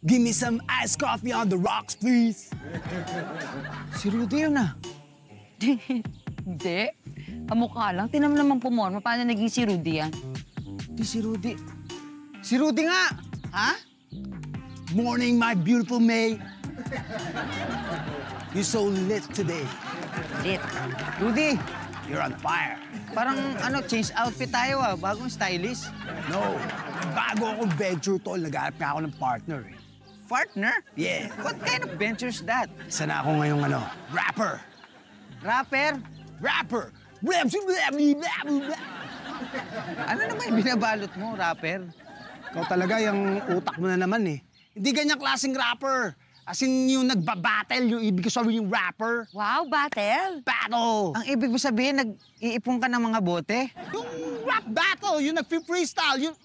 Give me some iced coffee on the rocks, please. Si Rudy yun ah. Hindi. Kamukha lang. Tinan mo naman pumorma. Paano naging si Rudy yan? Di si Rudy. Si Rudy nga! Ha? Morning, my beautiful May. You're so lit today. Lit. Rudy, You're on fire. parang change outfit tayo ah. Bagong stylish. No, bago akong venture, tol. Naghahanap nga ako ng partner, eh. Partner? Yeah. What kind of venture's that? Isa na ako ngayong rapper. Rapper? Rapper! Ano naman yung binabalot mo, rapper? Ikaw talaga, yung utak mo na naman, eh. Hindi ganyang klaseng rapper. As in, yung nagbabattle, yung ibig ko sabihin yung rapper. Wow, battle! Battle! Ang ibig mo sabihin, nag-iipon ka ng mga bote? Yung rap battle, yung nag-freestyle, yung